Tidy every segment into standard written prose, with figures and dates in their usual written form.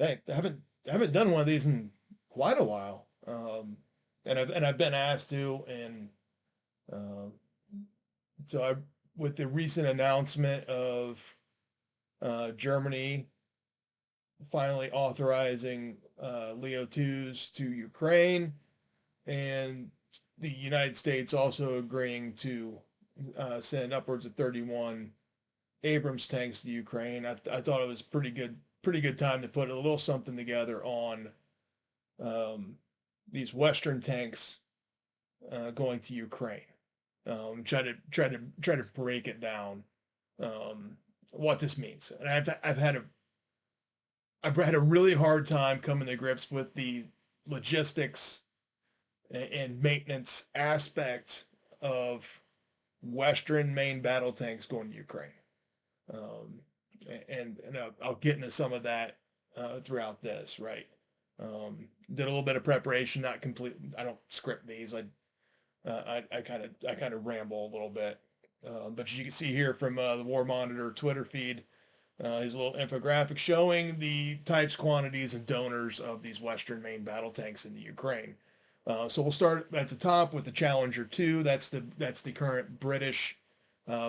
I haven't done one of these in quite a while. And I've been asked to, and um, so I with the recent announcement of Germany finally authorizing Leo 2s to Ukraine, and the United States also agreeing to send upwards of 31 Abrams tanks to Ukraine. I thought it was pretty good time to put a little something together on um, these Western tanks going to Ukraine. Try to break it down, what this means. And I've had a really hard time coming to grips with the logistics and maintenance aspect of Western main battle tanks going to Ukraine. Um, and I'll get into some of that throughout this, right? Did a little bit of preparation, not complete. I don't script these. I kind of ramble a little bit. But as you can see here from the War Monitor Twitter feed, his little infographic showing the types, quantities, and donors of these Western main battle tanks in the Ukraine. So we'll start at the top with the Challenger 2. That's the current British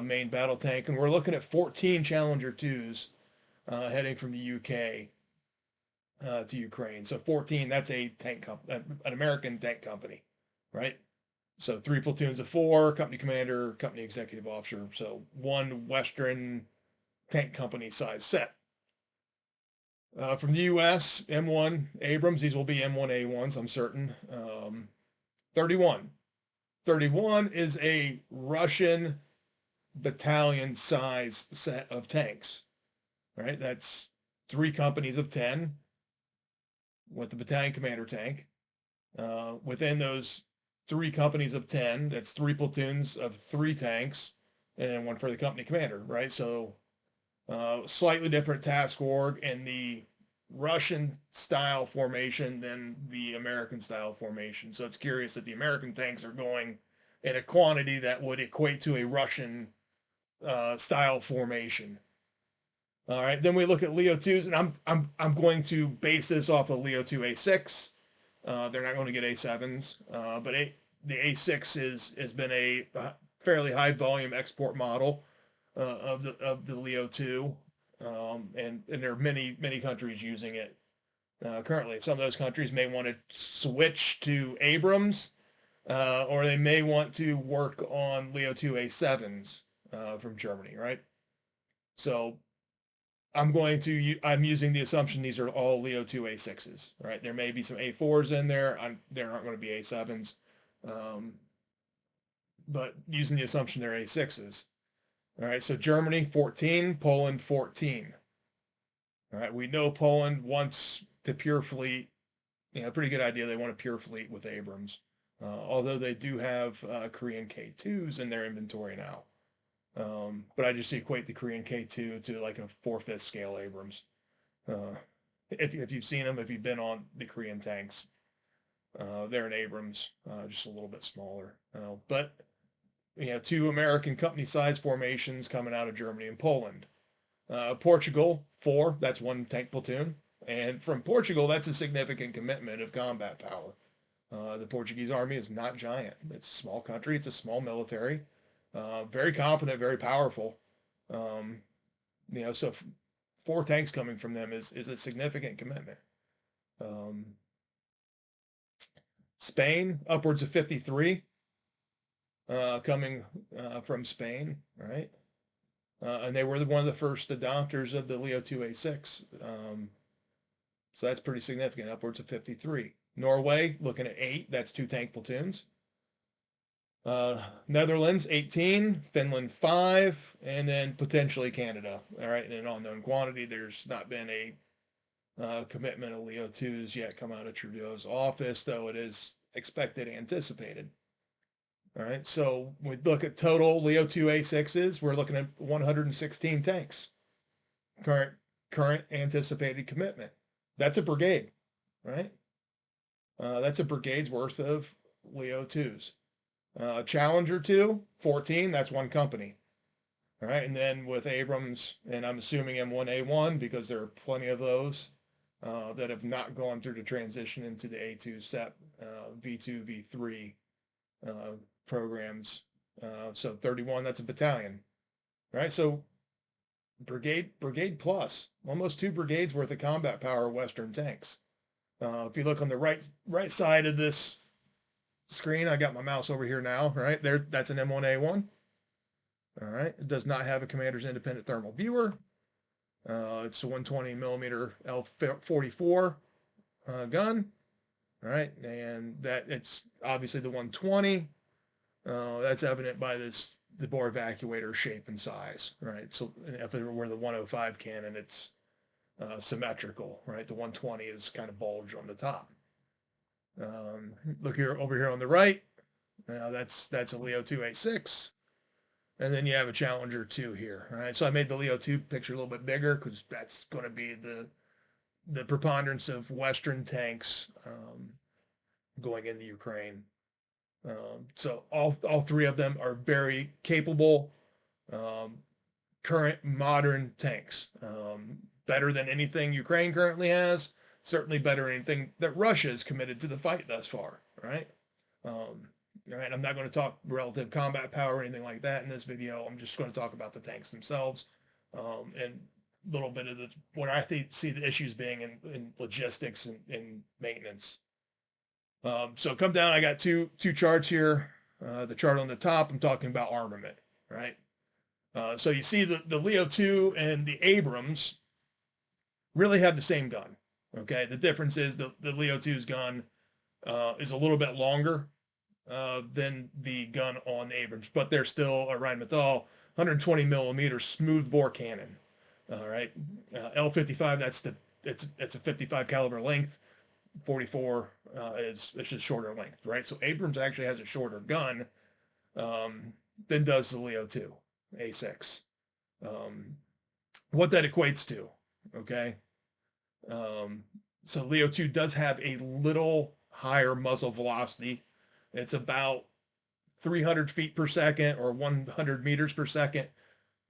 main battle tank, and we're looking at 14 Challenger 2s heading from the UK to Ukraine. So 14, that's a an American tank company, right? So three platoons of four, company commander, company executive officer. So one Western tank company size set. From the U.S., M1 Abrams. These will be M1A1s, I'm certain. 31. 31 is a Russian battalion size set of tanks, right? That's three companies of 10 with the battalion commander tank. Within those three companies of 10, that's three platoons of three tanks and then one for the company commander, right? So slightly different task org and the Russian style formation than the American style formation. So it's curious that the American tanks are going in a quantity that would equate to a Russian style formation. All right, then we look at Leo 2s, and I'm going to base this off of Leo 2 A6. They're not going to get A7s, but the A6 has been a fairly high volume export model of the Leo 2, and there are many countries using it currently. Some of those countries may want to switch to Abrams, or they may want to work on Leo 2 A7s from Germany, right? So I'm using the assumption these are all Leo 2 A6s, right? There may be some A4s in there. There aren't going to be A7s, um, but using the assumption they're A6s. All right, so Germany 14, Poland 14. All right, we know Poland wants to pure fleet. Pretty good idea. They want a pure fleet with Abrams, although they do have Korean K2s in their inventory now. But I just equate the Korean K2 to like a 4/5 scale Abrams. Uh, if you've seen them, if you've been on the Korean tanks, they're an Abrams, just a little bit smaller. But two American company size formations coming out of Germany and Poland. Portugal, 4, that's one tank platoon. And from Portugal, that's a significant commitment of combat power. The Portuguese army is not giant. It's a small country. It's a small military. Very competent, very powerful. Um, so 4 tanks coming from them is a significant commitment. Um, Spain, upwards of 53 coming from Spain, right? And they were one of the first adopters of the Leo 2A6. So that's pretty significant, upwards of 53. Norway, looking at 8, that's 2 tank platoons. Netherlands, 18, Finland, 5, and then potentially Canada. All right, in an unknown quantity. There's not been a commitment of Leo 2s yet come out of Trudeau's office, though it is expected, anticipated. All right, so we look at total Leo 2 A6s, we're looking at 116 tanks. Current anticipated commitment. That's a brigade, right? That's a brigade's worth of Leo 2s. Challenger 2, 14, that's one company. All right, and then with Abrams, and I'm assuming M1A1 because there are plenty of those, that have not gone through the transition into the A2 SEP, V2, V3 programs. So 31, that's a battalion, right? So brigade plus, almost 2 brigades worth of combat power Western tanks. If you look on the right side of this screen, I got my mouse over here now, right there. That's an M1A1. All right, it does not have a commander's independent thermal viewer. It's a 120 millimeter L44 gun. All right, and that it's obviously the 120. That's evident by the bore evacuator shape and size, right? So if it were the 105 cannon, it's symmetrical, right? The 120 is kind of bulged on the top. Look here, over here on the right. That's a Leo 2A6. And then you have a Challenger 2 here, all right? So I made the Leo 2 picture a little bit bigger because that's going to be the preponderance of Western tanks going into Ukraine. So all 3 of them are very capable, current modern tanks. Better than anything Ukraine currently has. Certainly better than anything that Russia has committed to the fight thus far, right? Right, I'm not going to talk relative combat power or anything like that in this video. I'm just going to talk about the tanks themselves, and a little bit of what I see the issues being in logistics and maintenance. So come down, I got two charts here. The chart on the top, I'm talking about armament, right? So you see the Leo 2 and the Abrams really have the same gun, okay? The difference is the Leo 2's gun is a little bit longer than the gun on the Abrams, but they're still a Rheinmetall 120 millimeter smooth bore cannon. All right, L55, it's a 55 caliber length. 44 it's just shorter length, right? So Abrams actually has a shorter gun than does the Leo 2 A6. What that equates to, okay? So Leo 2 does have a little higher muzzle velocity. It's about 300 feet per second or 100 meters per second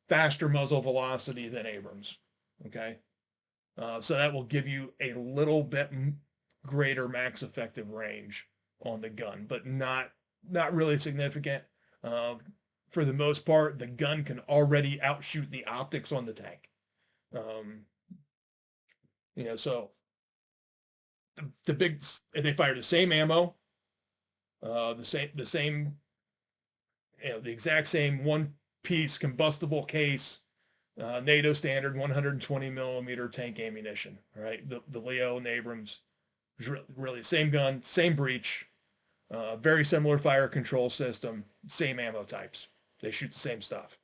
faster muzzle velocity than Abrams, okay? So that will give you a little bit greater max effective range on the gun, but not really significant. For the most part, the gun can already outshoot the optics on the tank. So the big, they fire the same ammo, the same, the exact same one-piece combustible case, NATO standard 120 millimeter tank ammunition. Right, the Leo and the Abrams, really same gun, same breech, very similar fire control system, same ammo types. They shoot the same stuff.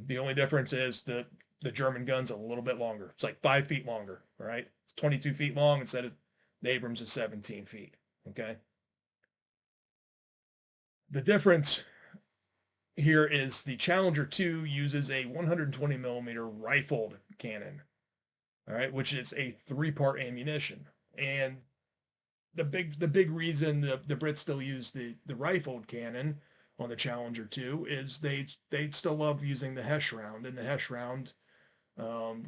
The only difference is the German gun's a little bit longer. It's like 5 feet longer, right? It's 22 feet long instead of the Abrams is 17 feet, okay? The difference here is the Challenger 2 uses a 120 millimeter rifled cannon, all right, which is a 3-part ammunition. And the big reason the Brits still use the rifled cannon on the Challenger 2 is they still love using the Hesh round, and the Hesh round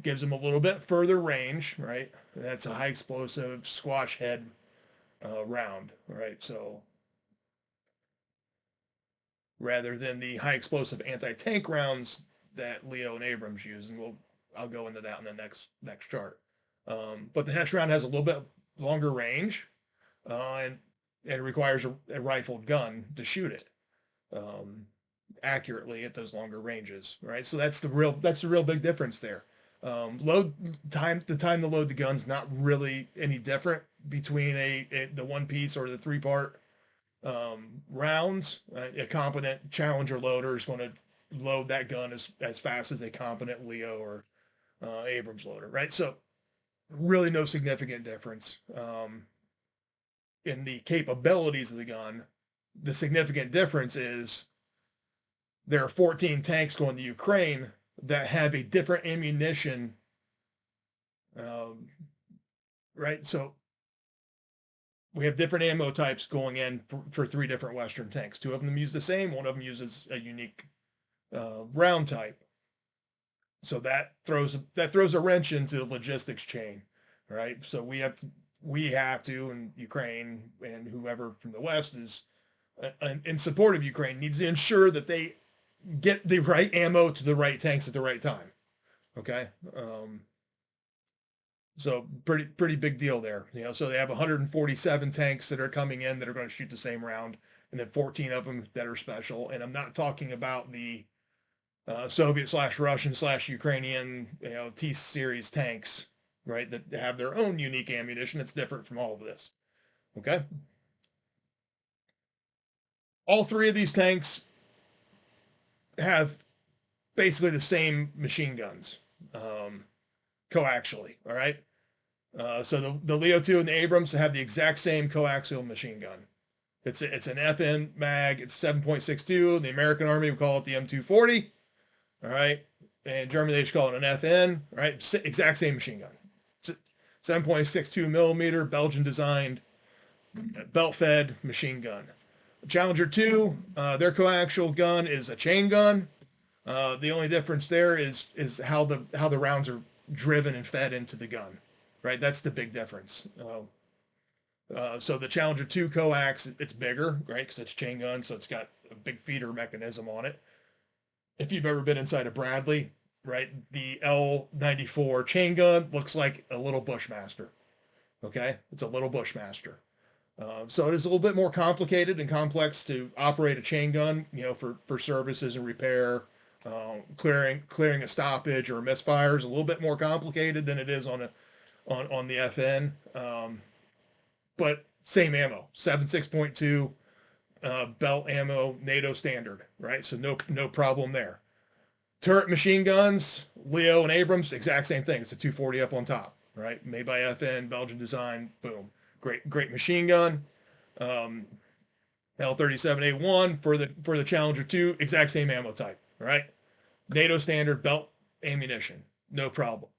gives them a little bit further range, right? That's a high explosive squash head round, right? So rather than the high explosive anti-tank rounds that Leo and Abrams use, and I'll go into that in the next chart. But the Hesh round has a little bit longer range, and it requires a rifled gun to shoot it accurately at those longer ranges, right? So that's the real big difference there. The time to load the gun's not really any different between the one piece or the 3-part rounds. A competent Challenger loader is going to load that gun as fast as a competent Leo or Abrams loader, right? So really no significant difference in the capabilities of the gun. The significant difference is there are 14 tanks going to Ukraine that have a different ammunition, right? So we have different ammo types going in for 3 different Western tanks. 2 of them use the same. 1 of them uses a unique round type. So that throws a wrench into the logistics chain. right? So we have to, and Ukraine and whoever from the West is in support of Ukraine needs to ensure that they get the right ammo to the right tanks at the right time. Okay. So pretty big deal there. So they have 147 tanks that are coming in that are going to shoot the same round, and then 14 of them that are special. And I'm not talking about the Soviet / Russian / Ukrainian T series tanks, right? That have their own unique ammunition. It's different from all of this. Okay. All three of these tanks have basically the same machine guns, coaxially. All right. So the Leo 2 and the Abrams have the exact same coaxial machine gun. It's an FN mag. It's 7.62. The American Army would call it the M240. All right. And Germany, they just call it an FN. All right. Exact same machine gun. 7.62 millimeter Belgian designed belt fed machine gun. Challenger 2, their coaxial gun is a chain gun. The only difference there is how the rounds are driven and fed into the gun, right? That's the big difference. So the Challenger 2 coax, it's bigger, right? Because it's chain gun, so it's got a big feeder mechanism on it. If you've ever been inside a Bradley, right, the L94 chain gun looks like a little Bushmaster. Okay, it's a little Bushmaster. So it is a little bit more complicated and complex to operate a chain gun, for services and repair. Clearing a stoppage or a misfire is a little bit more complicated than it is on the FN. But same ammo, 7.6.2 belt ammo, NATO standard, right? So no problem there. Turret machine guns, Leo and Abrams, exact same thing. It's a 240 up on top, right? Made by FN, Belgian design, boom. Great machine gun. L37A1 for the Challenger 2, exact same ammo type, right? NATO standard belt ammunition, no problem.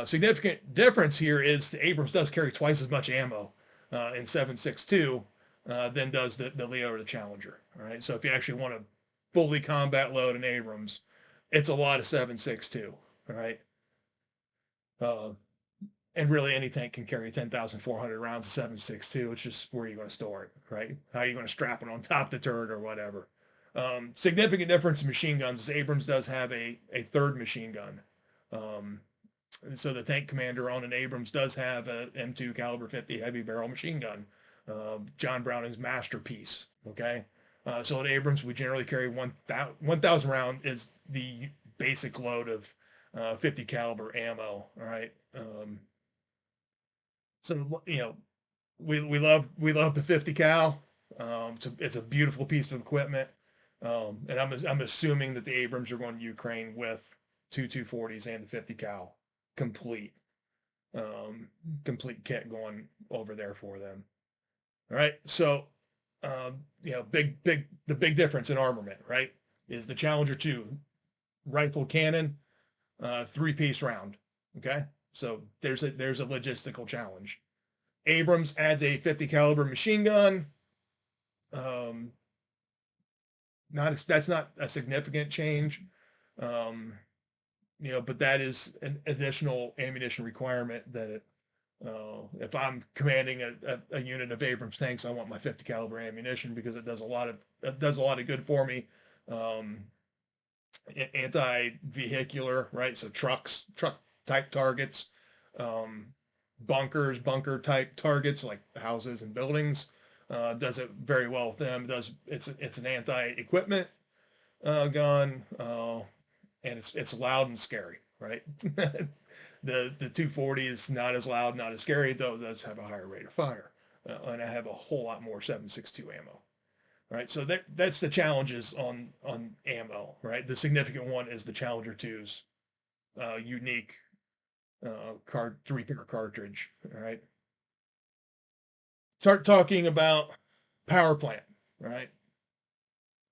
Significant difference here is the Abrams does carry twice as much ammo in 7.62 than does the Leo or the Challenger. All right, so if you actually want to fully combat load an Abrams, it's a lot of 7.62. All right, and really any tank can carry 10,400 rounds of 7.62. It's just where you're going to store it, right? How are you going to strap it on top of the turret or whatever? Significant difference in machine guns is Abrams does have a third machine gun. So the tank commander on an Abrams does have a M2 caliber 50 heavy barrel machine gun. John Browning's masterpiece. Okay. So at Abrams, we generally carry 1,000 round is the basic load of 50 caliber ammo. All right. So we love the 50 cal. It's a beautiful piece of equipment. And I'm assuming that the Abrams are going to Ukraine with 240s and the 50 cal complete kit going over there for them. All right. So, the big difference in armament, right, is the Challenger 2 rifle cannon, 3-piece round. Okay. So there's a logistical challenge. Abrams adds a 50 caliber machine gun. That's not a significant change. But that is an additional ammunition requirement that if I'm commanding a unit of Abrams tanks, I want my 50 caliber ammunition because it does a lot of good for me. Anti-vehicular, right? So truck type targets, bunker type targets like houses and buildings. Does it very well with them. It's an anti-equipment gun, and it's loud and scary, right? The 240 is not as loud, not as scary, though it does have a higher rate of fire, and I have a whole lot more 7.62 ammo. Right, so that's the challenges on ammo, right? The significant one is the Challenger 2's unique 3-pair cartridge. All right, start talking about power plant, right?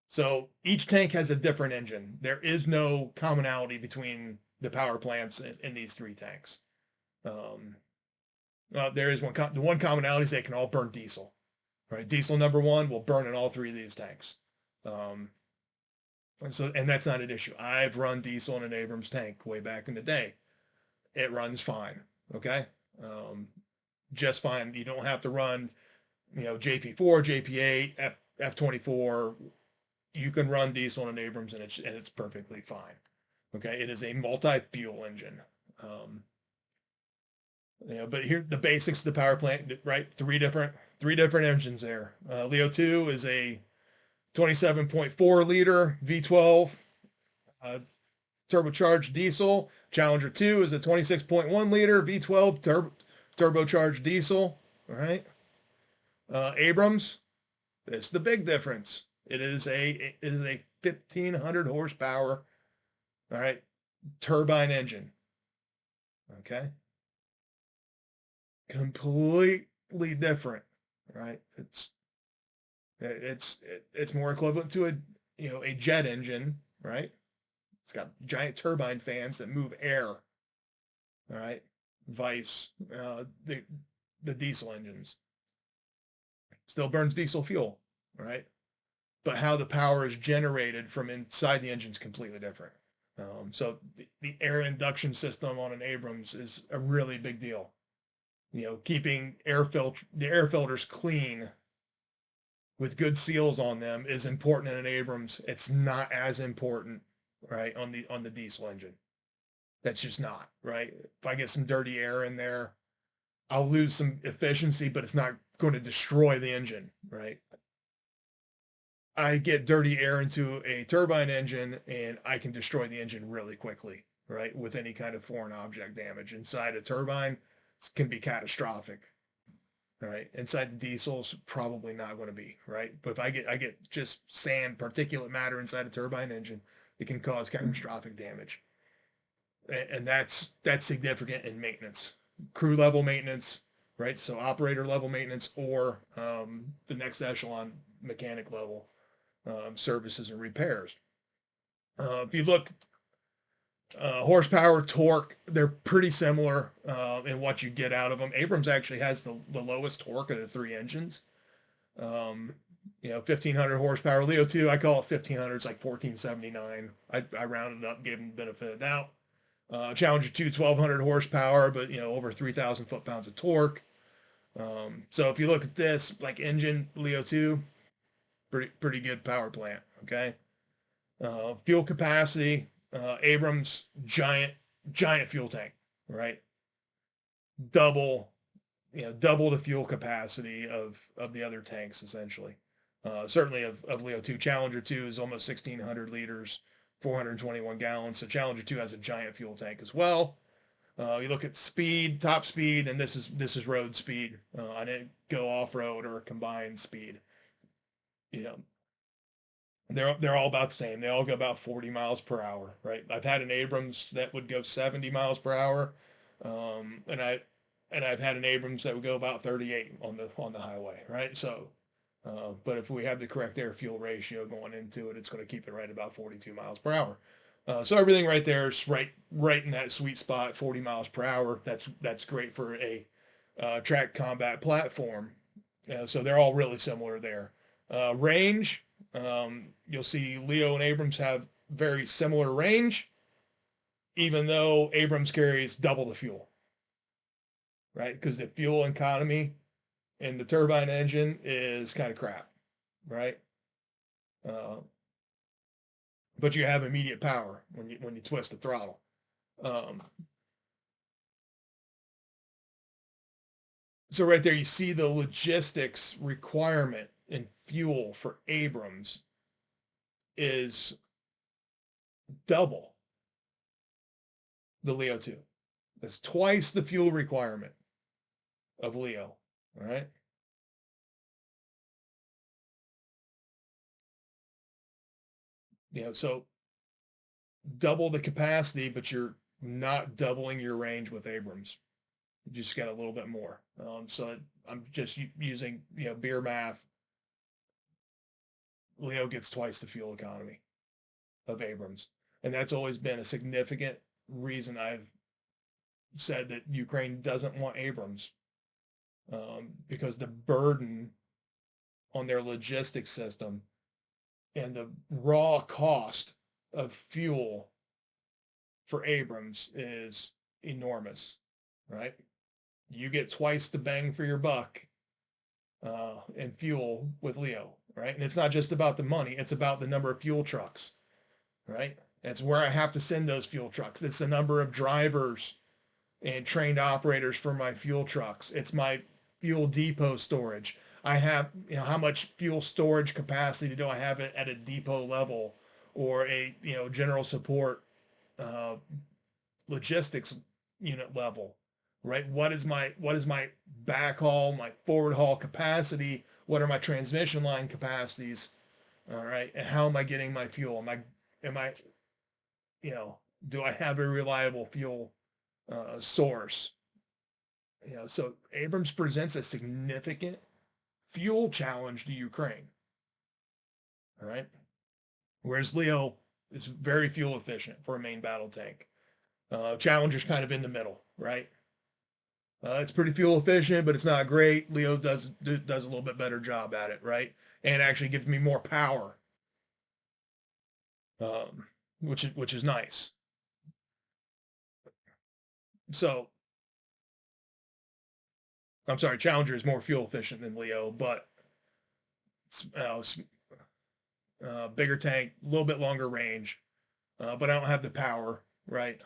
So each tank has a different engine. There is no commonality between the power plants in these 3 tanks. There is the one commonality is they can all burn diesel. Right, diesel number 1 will burn in all 3 of these tanks, and that's not an issue. I've run diesel in an Abrams tank way back in the day. It runs fine. Okay, just fine. You don't have to run, JP4, JP8, F24. You can run diesel on an Abrams and it's perfectly fine. Okay, it is a multi-fuel engine. But here the basics of the power plant, right? Three different engines there. Leo 2 is a 27.4 liter V12 turbocharged diesel. Challenger 2 is a 26.1 liter V12 turbocharged diesel. All right. Abrams, it's the big difference. It is a 1500 horsepower, all right, turbine engine. Okay. Completely different, right? It's more equivalent to a jet engine, right? It's got giant turbine fans that move air, all right? Vice the diesel engines still burns diesel fuel, right? But how the power is generated from inside the engine is completely different. So the air induction system on an Abrams is a really big deal. Keeping the air filters clean with good seals on them is important in an Abrams. It's not as important, right, on the diesel engine. That's just not, right? If I get some dirty air in there, I'll lose some efficiency, but it's not going to destroy the engine, right? I get dirty air into a turbine engine and I can destroy the engine really quickly, right? With any kind of foreign object damage inside a turbine, it can be catastrophic, right? Inside the diesels, probably not going to be, right? But if I get just sand, particulate matter inside a turbine engine, it can cause catastrophic damage. And that's significant in maintenance, crew level maintenance, right? So operator level maintenance or the next echelon mechanic level services and repairs. If you look horsepower, torque, they're pretty similar in what you get out of them. Abrams actually has the lowest torque of the three engines. 1,500 horsepower. Leo 2, I call it 1,500. It's like 1,479. I rounded up, gave them the benefit of the doubt. Challenger 2, 1,200 horsepower, but over 3,000 foot-pounds of torque. So if you look at this, like engine, Leo 2, pretty good power plant, okay? Fuel capacity, Abrams, giant fuel tank, right? Double the fuel capacity of the other tanks, essentially. Certainly of Leo 2. Challenger 2 is almost 1,600 liters, 421 gallons. So Challenger 2 has a giant fuel tank as well. You look at speed, top speed, and this is road speed. I didn't go off-road or combined speed. They're all about the same. They all go about 40 miles per hour, right? I've had an Abrams that would go 70 miles per hour, and I've had an Abrams that would go about 38 on the highway, right? So, but if we have the correct air fuel ratio going into it, it's going to keep it right about 42 miles per hour. So everything right there is right in that sweet spot, 40 miles per hour. That's great for a track combat platform. So they're all really similar there. Range, you'll see Leo and Abrams have very similar range, even though Abrams carries double the fuel, right? Because the fuel economy in the turbine engine is kind of crap, right? But you have immediate power when you twist the throttle. So right there, you see the logistics requirement in fuel for Abrams is double the Leo 2. That's twice the fuel requirement of Leo, all right? So double the capacity, but you're not doubling your range with Abrams. You just got a little bit more. So I'm just using, beer math. Leo gets twice the fuel economy of Abrams. And that's always been a significant reason I've said that Ukraine doesn't want Abrams, because the burden on their logistics system and the raw cost of fuel for Abrams is enormous, right? you get twice the bang for your buck in fuel with Leo, right? And it's not just about the money; it's about the number of fuel trucks, right? It's where I have to send those fuel trucks. It's the number of drivers and trained operators for my fuel trucks. It's my fuel depot storage. I have, how much fuel storage capacity do I have at a depot level or a, general support uh, logistics unit level, right? What is my backhaul, my forward haul capacity? What are my transmission line capacities? All right, and how am I getting my fuel? Am I, you know, do I have a reliable fuel source? So Abrams presents a significant fuel challenge to Ukraine. All right, whereas Leo is very fuel efficient for a main battle tank. Challenger's kind of in the middle, right? It's pretty fuel efficient, but it's not great. Leo does a little bit better job at it, right? And actually gives me more power, which is nice. So I'm sorry, Challenger is more fuel efficient than Leo, but uh, bigger tank, a little bit longer range, but I don't have the power, right?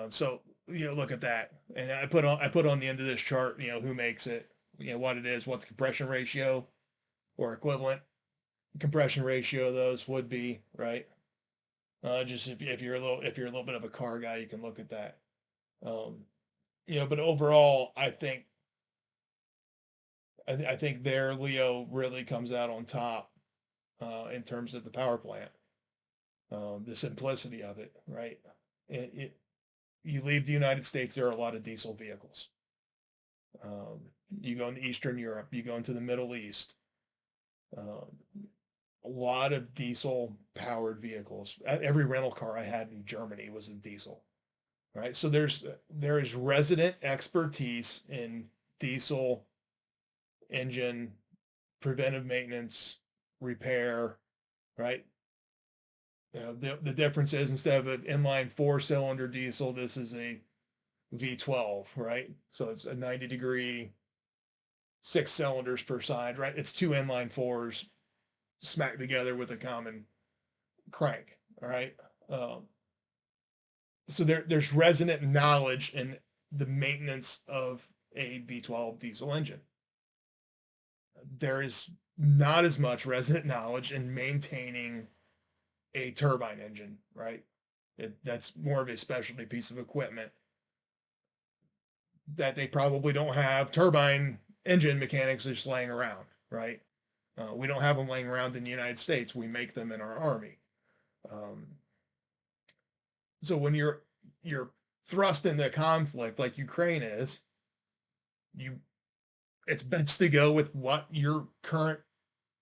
So look at that, and I put on the end of this chart, who makes it, what it is, what the compression ratio or equivalent compression ratio of those would be, right? Just if you're a little bit of a car guy, you can look at that. Um, but overall, I think their Leo really comes out on top in terms of the power plant, the simplicity of it, right? You leave the United States, there are a lot of diesel vehicles. Um, you go into Eastern Europe, you go into the Middle East, um, a lot of diesel powered vehicles. Every rental car I had in Germany was a diesel, right? So there is resident expertise in diesel engine preventive maintenance, repair, right? The difference is instead of an inline four-cylinder diesel, this is a V12, right? So it's a 90-degree, 6 cylinders per side, right? It's two inline fours smacked together with a common crank, all right? Um, so there's resonant knowledge in the maintenance of a V12 diesel engine. There is not as much resonant knowledge in maintaining a turbine engine, right? That's more of a specialty piece of equipment that they probably don't have turbine engine mechanics just laying around, right? We don't have them laying around in the United States. We make them in our army. Um, so when you're thrust into conflict like Ukraine is, you it's best to go with what your current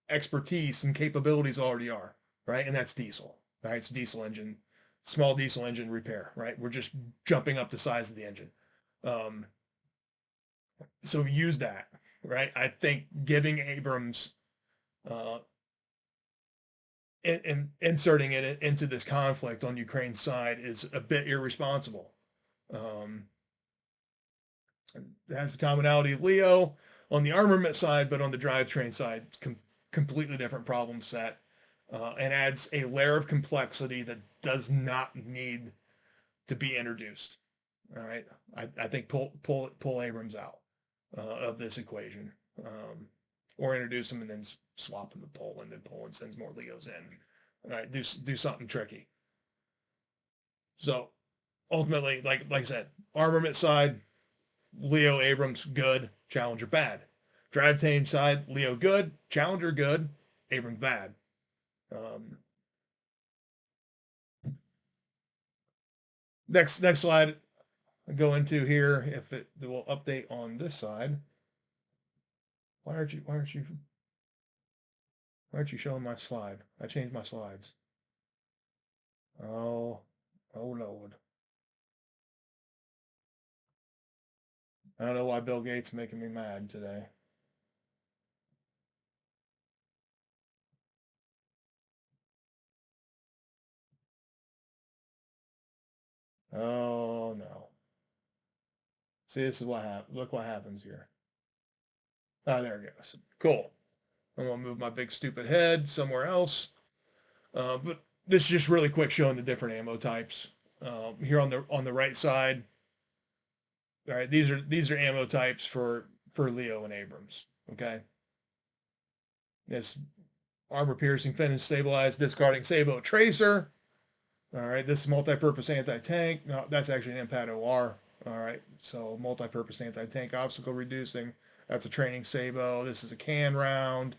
expertise and capabilities already are, right? And that's diesel, right? It's diesel engine, small diesel engine repair, right? We're just jumping up the size of the engine. Um, so use that, right? I think giving Abrams uh, and inserting it into this conflict on Ukraine's side is a bit irresponsible. Um, it has the commonality of Leo on the armament side, but on the drivetrain side, completely different problem set, and adds a layer of complexity that does not need to be introduced. All right, I think pull Abrams out of this equation, or introduce him and then swap him to Poland, and Poland sends more Leos in. All right, do something tricky. So ultimately, like I said, armament side, Leo Abrams good, Challenger bad. Drivetrain side, Leo good, Challenger good, Abrams bad. Um, next slide I go into here. If it will update on this side. Why aren't you showing my slide? I changed my slides. Oh, oh Lord. I don't know why Bill Gates is making me mad today. Oh no. See, this is what happens. Look what happens here. Ah, there it goes. Cool. I'm gonna move my big stupid head somewhere else. But this is just really quick showing the different ammo types. Here on the right side. All right, these are ammo types for Leo and Abrams. Okay. This armor piercing, finish, stabilized, discarding sabot tracer. All right, this is multi-purpose anti-tank. No, that's actually an impact OR. All right, so multi-purpose anti-tank, obstacle reducing. That's a training sabo. This is a can round.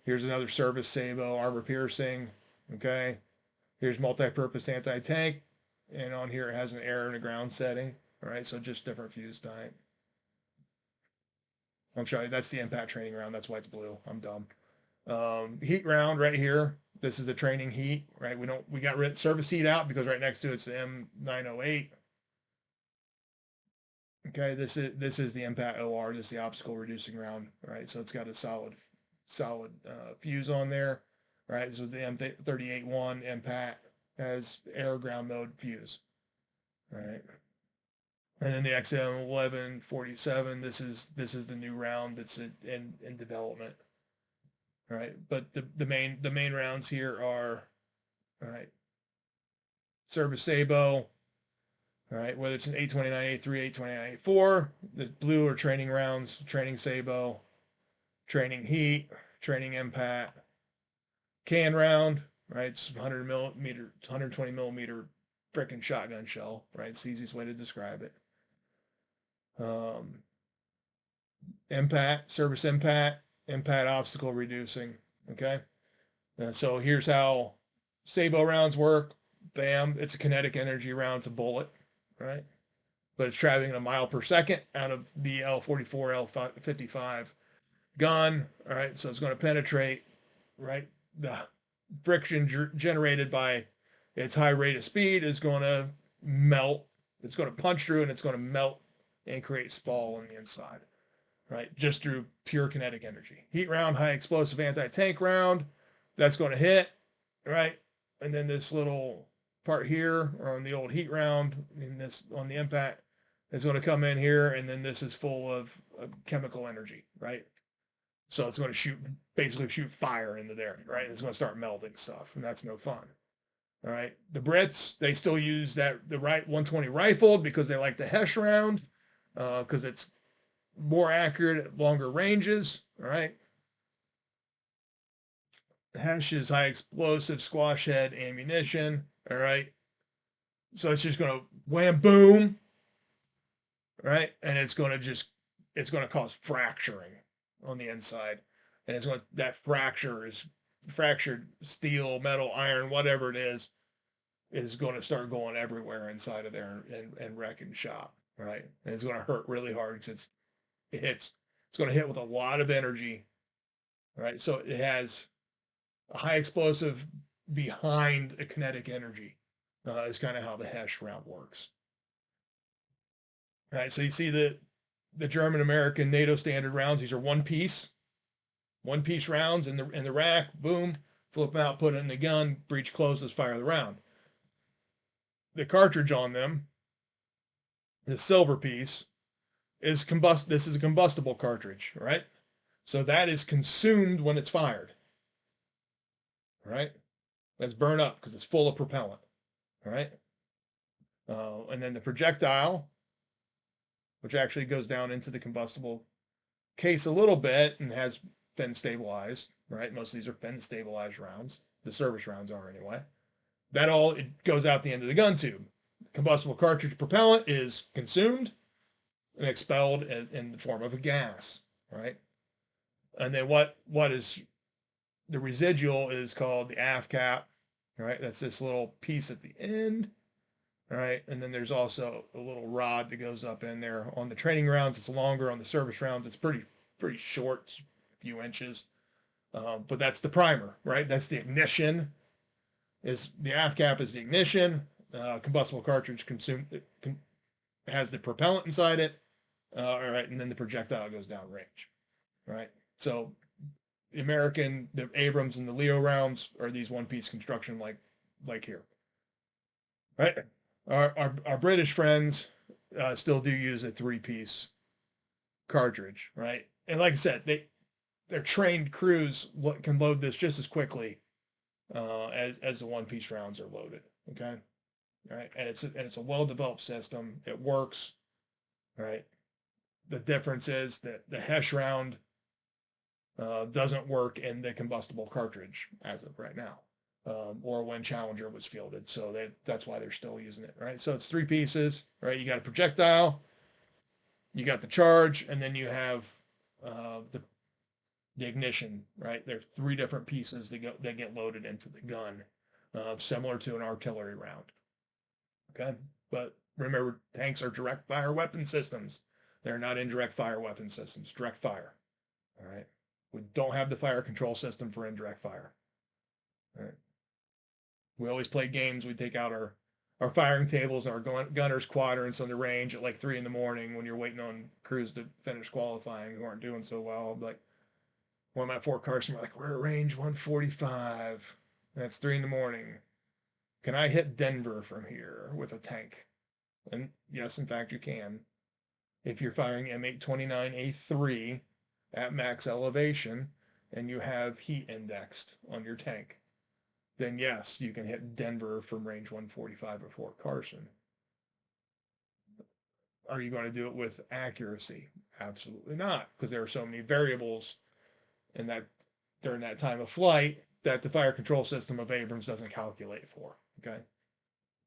Here's another service sabo, armor piercing. Okay, here's multi-purpose anti-tank, and on here it has an air and a ground setting. All right, so just different fuse type. I'm sorry, that's the impact training round. That's why it's blue. I'm dumb. Heat round right here. This is the training heat, right? We got rid service heat out because right next to it's the M908. Okay, this is the impact OR. This is the obstacle reducing round, right? So it's got a solid fuse on there, right? This was the M38-1 impact, has air ground mode fuse, right? And then the XM1147. This is the new round that's in development. All right, but the main rounds here are, all right, service sabo, all right, whether it's an 829, A3, 829, A4, the blue are training rounds, training sabo, training heat, training impact, can round, right? It's 120 millimeter frickin' shotgun shell, right? It's the easiest way to describe it. Impact, service impact, impact obstacle reducing. Okay. So here's how sabo rounds work. Bam, it's a kinetic energy round. It's a bullet, right? But it's traveling a mile per second out of the L44, L55 gun. All right. So it's going to penetrate, right? The friction generated by its high rate of speed is going to melt. It's going to punch through and it's going to melt and create spall on the inside, right? Just through pure kinetic energy. Heat round, high explosive anti-tank round. That's going to hit, right? And then this little part here, or on the old heat round, and this on the impact, is going to come in here, and then this is full of chemical energy, right? So it's going to basically shoot fire into there, right? It's going to start melting stuff, and that's no fun. All right. The Brits, they still use the right 120 rifled because they like the Hesh round, because it's more accurate at longer ranges. All right. Hesh is high explosive squash head ammunition. All right. So it's just going to wham boom. Right. And it's going to cause fracturing on the inside. And that fracture is fractured steel, metal, iron, whatever it is going to start going everywhere inside of there and wrecking shop. Right. And it's going to hurt really hard because it's going to hit with a lot of energy. Right. So it has a high explosive behind a kinetic energy is kind of how the Hesh round works. All right, so you see the German American NATO standard rounds. These are one piece rounds in the rack. Boom, flip them out, put it in the gun. Breech closes, fire the round. The cartridge on them, the silver piece, is This is a combustible cartridge, right? So that is consumed when it's fired. Right? That's burned up because it's full of propellant. All right. And then the projectile, which actually goes down into the combustible case a little bit and has been stabilized, right? Most of these are been stabilized rounds. The service rounds are anyway. It goes out the end of the gun tube. Combustible cartridge propellant is consumed and expelled in the form of a gas, right? And then what is the residual is called the aft cap, right? That's this little piece at the end, right? And then there's also a little rod that goes up in there. On the training rounds, it's longer. On the service rounds, it's pretty short, a few inches. But that's the primer, right? That's the ignition. The aft cap is the ignition. Combustible cartridge has the propellant inside it. All right, and then the projectile goes down range, right? So the Abrams and the Leo rounds are these one-piece construction like here, right? Our British friends, still do use a 3-piece cartridge, right? And like I said, their trained crews can load this just as quickly as the 1-piece rounds are loaded. Okay, all right, and it's a well-developed system. It works, right? The difference is that the Hesh round doesn't work in the combustible cartridge as of right now, or when Challenger was fielded. So that's why they're still using it, right? So it's 3 pieces, right? You got a projectile, you got the charge, and then you have the ignition, right? There are 3 different pieces that get loaded into the gun, similar to an artillery round. Okay, but remember, tanks are direct fire weapon systems. They're not indirect fire weapon systems. Direct fire. All right. We don't have the fire control system for indirect fire. All right. We always play games. We take out our firing tables and our gunners quadrants on the range at like 3 a.m. when you're waiting on crews to finish qualifying who aren't doing so well. I'll be like, one of my Fort Carson, we're like, we're at range 145. That's 3 a.m. Can I hit Denver from here with a tank? And yes, in fact, you can. If you're firing M829A3 at max elevation and you have heat indexed on your tank, then yes, you can hit Denver from range 145 at Fort Carson. Are you going to do it with accuracy? Absolutely not, because there are so many variables in that during that time of flight that the fire control system of Abrams doesn't calculate for. Okay,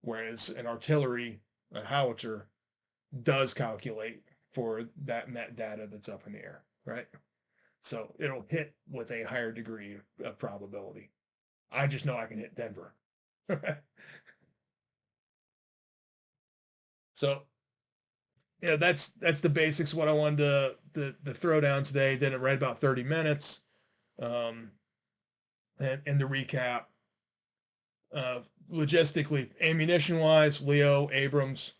whereas an artillery, a howitzer, does calculate for that metadata that's up in the air, right? So it'll hit with a higher degree of probability. I just know I can hit Denver. So yeah, that's the basics. What I wanted to throw down today. Did it right about 30 minutes. Um, and to recap, logistically, ammunition wise, Leo, Abrams,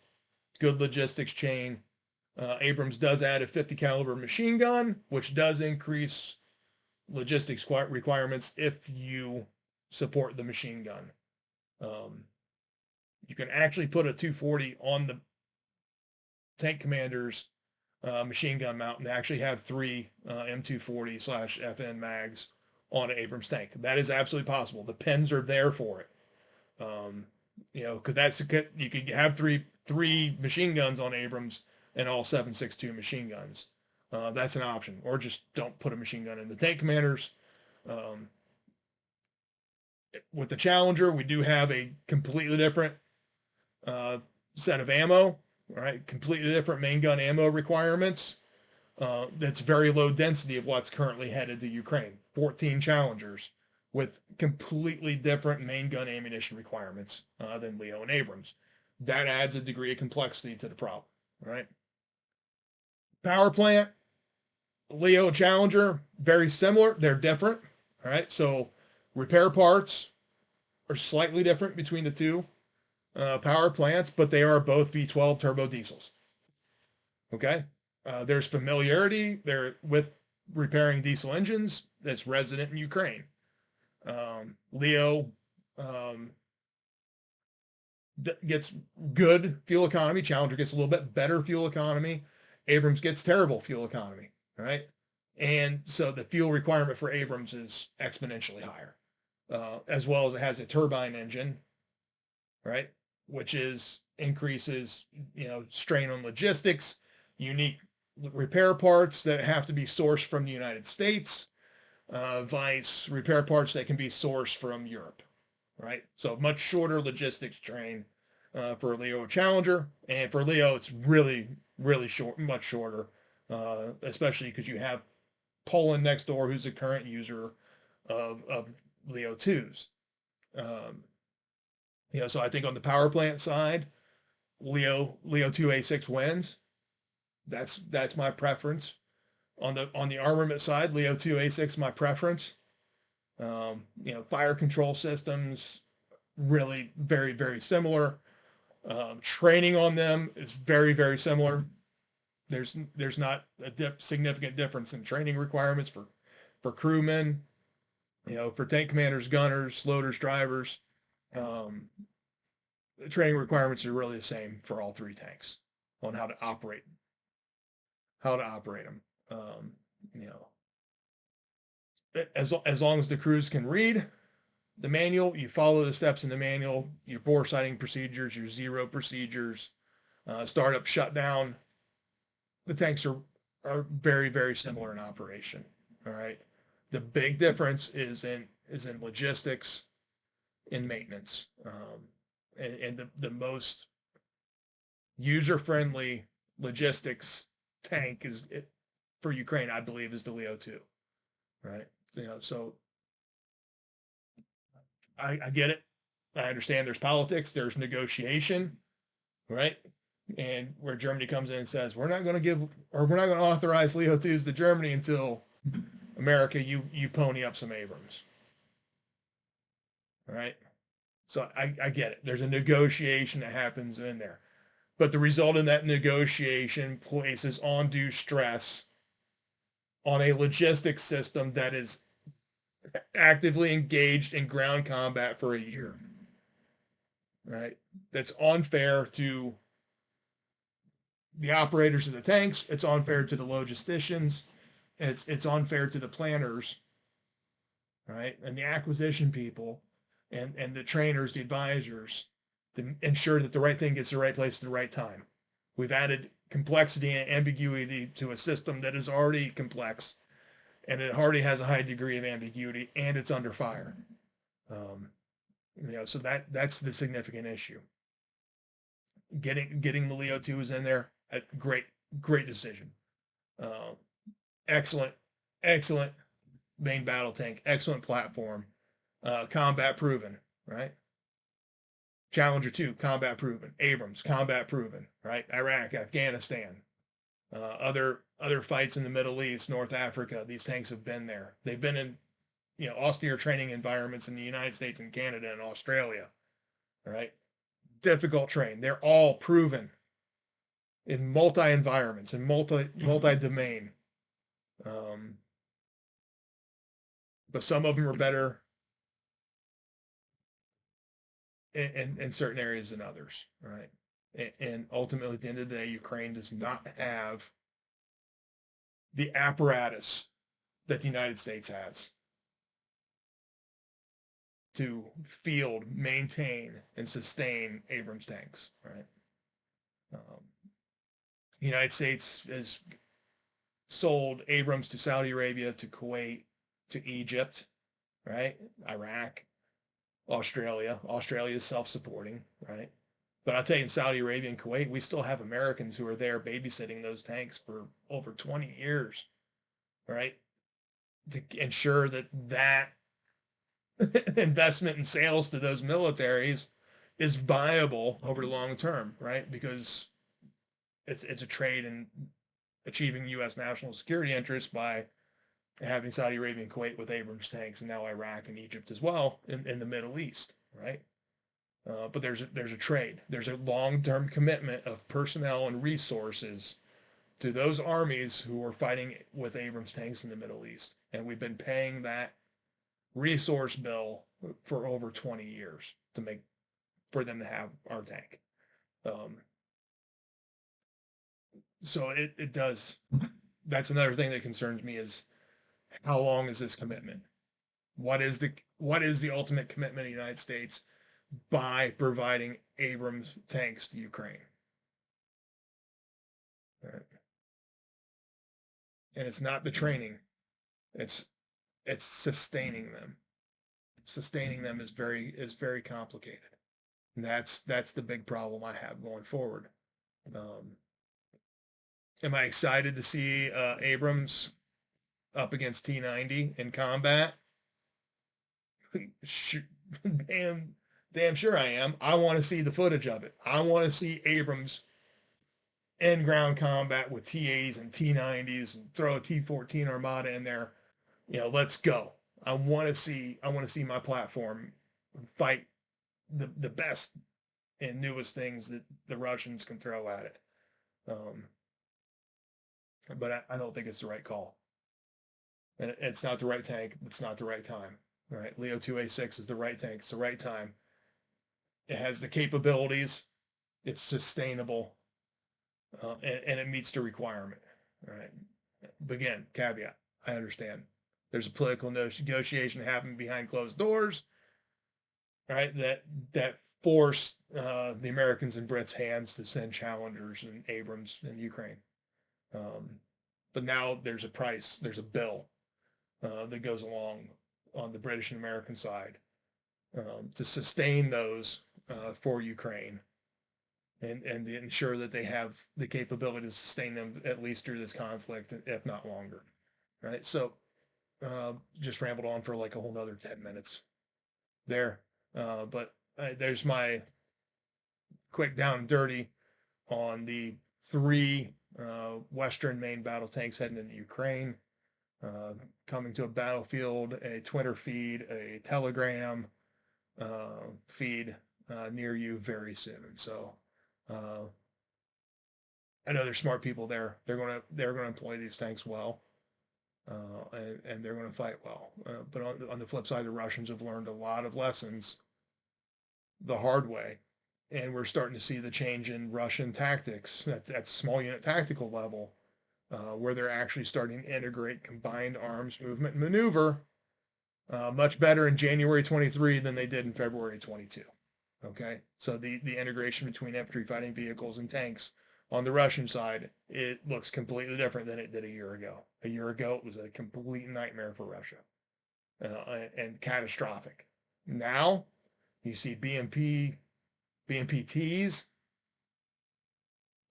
good logistics chain. Abrams does add a 50 caliber machine gun, which does increase logistics requirements if you support the machine gun. You can actually put a 240 on the tank commander's machine gun mount and actually have 3 M240/FN mags on an Abrams tank. That is absolutely possible. The pens are there for it. Because you could have three machine guns on Abrams and all 7.62 machine guns. That's an option, or just don't put a machine gun in the tank commanders. With the Challenger, we do have a completely different set of ammo. All right, completely different main gun ammo requirements. That's very low density of what's currently headed to Ukraine. 14 Challengers with completely different main gun ammunition requirements than Leo and Abrams. That adds a degree of complexity to the problem, right? Power plant, Leo and Challenger, very similar. They're different, all right? So repair parts are slightly different between the two power plants, but they are both V12 turbo diesels, okay? There's familiarity there with repairing diesel engines that's resident in Ukraine. Leo gets good fuel economy. Challenger gets a little bit better fuel economy. Abrams gets terrible fuel economy, right? And so the fuel requirement for Abrams is exponentially higher, as well as it has a turbine engine, right? Which increases, strain on logistics, unique repair parts that have to be sourced from the United States, vice repair parts that can be sourced from Europe, right? So much shorter logistics train for Leo Challenger, and for Leo it's really, really short, much shorter, especially because you have Poland next door, who's a current user of Leo 2s. So I think on the power plant side, Leo 2A6 wins. That's my preference. On the armament side, Leo 2A6 my preference. Fire control systems really very, very similar. Training on them is very, very similar. There's not a significant difference in training requirements for crewmen, for tank commanders, gunners, loaders, drivers. The training requirements are really the same for all 3 tanks. on how to operate them. You know, as long as the crews can read the manual, you follow the steps in the manual, your bore sighting procedures, your zero procedures, startup shutdown, the tanks are very, very similar in operation. All right. The big difference is in logistics, in maintenance, and the most user friendly logistics tank for Ukraine, I believe, is the Leo 2. Right. So I get it. I understand there's politics, there's negotiation, right? And where Germany comes in and says, we're not going to authorize Leo 2s to Germany until America, you pony up some Abrams. All right. So I get it. There's a negotiation that happens in there. But the result in that negotiation places undue stress on a logistics system that is actively engaged in ground combat for a year. Right? That's unfair to the operators of the tanks. It's unfair to the logisticians. It's unfair to the planners, right? And the acquisition people and the trainers, the advisors, to ensure that the right thing gets to the right place at the right time. We've added complexity and ambiguity to a system that is already complex, and it already has a high degree of ambiguity, and it's under fire. So that's the significant issue. Getting the Leo 2s in there, great decision. Excellent main battle tank, excellent platform, combat proven, right? Challenger 2, combat proven. Abrams, combat proven, right? Iraq, Afghanistan, other fights in the Middle East, North Africa. These tanks have been there. They've been in, austere training environments in the United States and Canada and Australia, right? Difficult terrain. They're all proven in multi environments and multi domain. But some of them are better in certain areas than others, right? And ultimately, at the end of the day, Ukraine does not have the apparatus that the United States has to field, maintain, and sustain Abrams tanks, right? The United States has sold Abrams to Saudi Arabia, to Kuwait, to Egypt, right? Iraq, Australia. Australia is self-supporting, right? But I'll tell you, in Saudi Arabia and Kuwait, we still have Americans who are there babysitting those tanks for over 20 years, right? To ensure that investment in sales to those militaries is viable over the long term, right? Because it's a trade in achieving U.S. national security interests by having Saudi Arabia and Kuwait with Abrams tanks, and now Iraq and Egypt as well in the Middle East, right? But there's a trade. There's a long-term commitment of personnel and resources to those armies who are fighting with Abrams tanks in the Middle East. And we've been paying that resource bill for over 20 years for them to have our tank. So it does. That's another thing that concerns me is how long is this commitment? What is the ultimate commitment of the United States by providing Abrams tanks to Ukraine? Right. And it's not the training, it's sustaining them. Sustaining them is very complicated. And that's the big problem I have going forward. Am I excited to see Abrams up against T-90 in combat? Damn sure I am. I want to see the footage of it. I want to see Abrams in ground combat with T-80s and T-90s and throw a T-14 Armada in there. Let's go. I want to see my platform fight the best and newest things that the Russians can throw at it. But I don't think it's the right call. And it's not the right tank. It's not the right time. Right? Leo 2A6 is the right tank. It's the right time. It has the capabilities. It's sustainable. and it meets the requirement. All right. But again, caveat, I understand. There's a political negotiation happening behind closed doors, right? That forced the Americans and Brits' hands to send Challengers and Abrams in Ukraine. But now there's a price, there's a bill that goes along on the British and American side to sustain those for Ukraine and to ensure that they have the capability to sustain them at least through this conflict, if not longer. Right. So just rambled on for like a whole nother 10 minutes there. But there's my quick down and dirty on the three Western main battle tanks heading into Ukraine, coming to a battlefield, a Twitter feed, a Telegram feed near you very soon. So I know there's smart people there. They're gonna employ these tanks well, and they're gonna fight well. But on the flip side, the Russians have learned a lot of lessons the hard way, and we're starting to see the change in Russian tactics at small unit tactical level, where they're actually starting to integrate combined arms movement and maneuver much better in January 23 than they did in February 22. Okay, so the integration between infantry fighting vehicles and tanks on the Russian side, it looks completely different than it did a year ago. A year ago, it was a complete nightmare for Russia and catastrophic. Now, you see BMPTs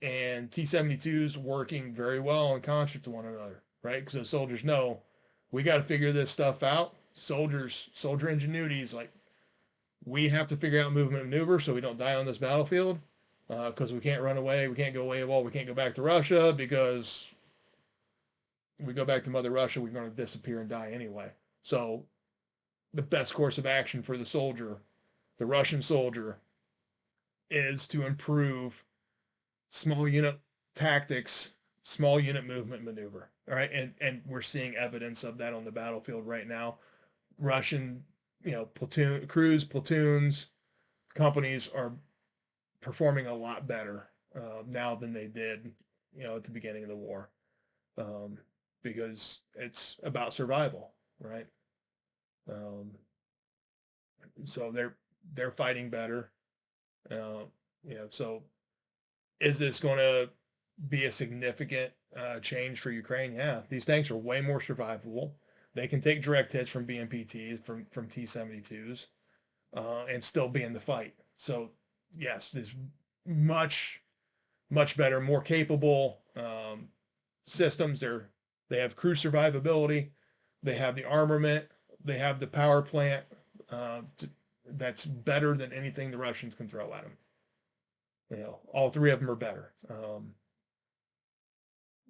and T-72s working very well in concert to one another, right? Because the soldiers know we got to figure this stuff out. Soldier ingenuity is like, we have to figure out movement and maneuver so we don't die on this battlefield because we can't run away. We can't go away. Well, we can't go back to Russia because we go back to Mother Russia, we're going to disappear and die anyway. So the best course of action for the soldier, the Russian soldier, is to improve small unit tactics, small unit movement maneuver. All right. And we're seeing evidence of that on the battlefield right now. Russian, platoons, companies are performing a lot better now than they did, at the beginning of the war, because it's about survival, right? Um, so they're fighting better. So is this going to be a significant change for Ukraine? Yeah, these tanks are way more survivable. They can take direct hits from BMPTs, from T-72s, and still be in the fight. So yes, this much better, more capable systems. They have crew survivability. They have the armament. They have the power plant. That's better than anything the Russians can throw at them. All three of them are better.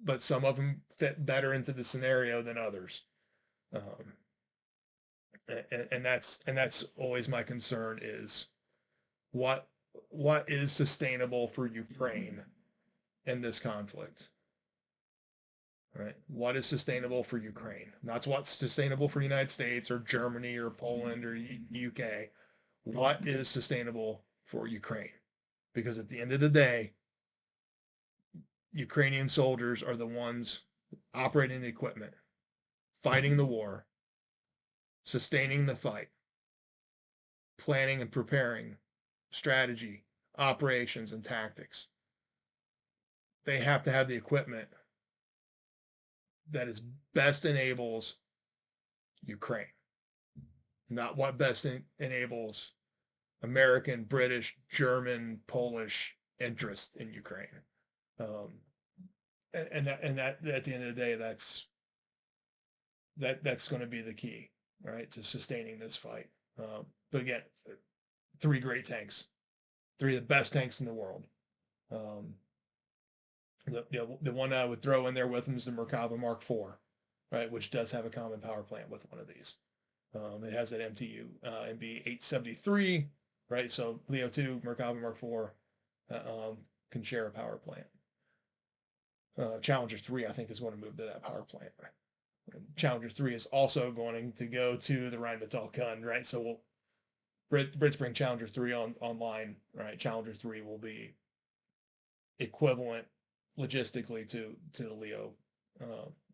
But some of them fit better into the scenario than others. And that's always my concern is what is sustainable for Ukraine in this conflict, right? What is sustainable for Ukraine? Not what's sustainable for the United States or Germany or Poland or UK. What is sustainable for Ukraine? Because at the end of the day, Ukrainian soldiers are the ones operating the equipment, fighting the war, sustaining the fight, planning and preparing, strategy, operations, and tactics. They have to have the equipment that is best enables Ukraine, not what best enables American, British, German, Polish interest in Ukraine. And that at the end of the day, that's going to be the key, right, to sustaining this fight. But again, three great tanks, three of the best tanks in the world. The one I would throw in there with them is the Merkava Mark IV, right, which does have a common power plant with one of these. It has that MTU MB 873, right? So Leo 2, Merkava Mark IV can share a power plant. Challenger 3, I think, is going to move to that power plant. Challenger 3 is also going to go to the Rheinmetall gun, right? So Brits bring Challenger 3 online, right? Challenger 3 will be equivalent logistically to the Leo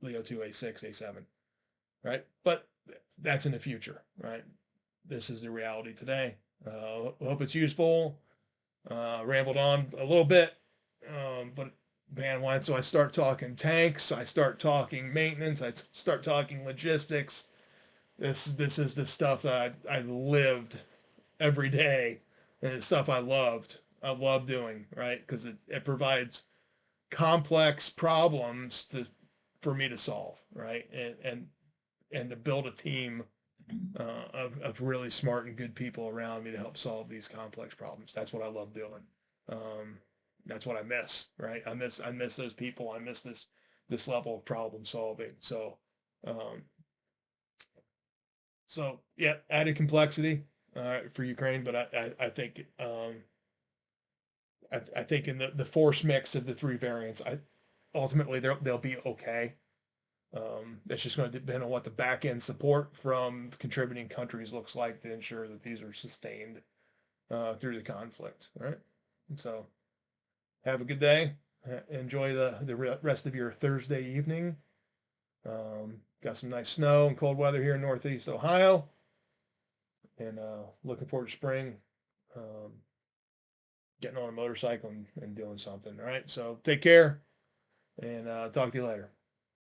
2, A6, A7, right? But that's in the future, right? This is the reality today. Hope it's useful. Rambled on a little bit, but man, once I start talking tanks, I start talking maintenance, I start talking logistics. This is the stuff that I lived every day, and it's stuff I loved. I love doing, right? Because it provides complex problems for me to solve, right? And to build a team of really smart and good people around me to help solve these complex problems. That's what I love doing. Um, that's what I miss, right? I miss those people. I miss this level of problem solving. Um, so yeah, added complexity for Ukraine, but I think I think in the force mix of the three variants, ultimately they'll be okay. It's just going to depend on what the back end support from contributing countries looks like to ensure that these are sustained through the conflict. All right. So have a good day. Enjoy the rest of your Thursday evening. Got some nice snow and cold weather here in Northeast Ohio, and looking forward to spring. Um, Getting on a motorcycle and doing something. All right. So take care and talk to you later.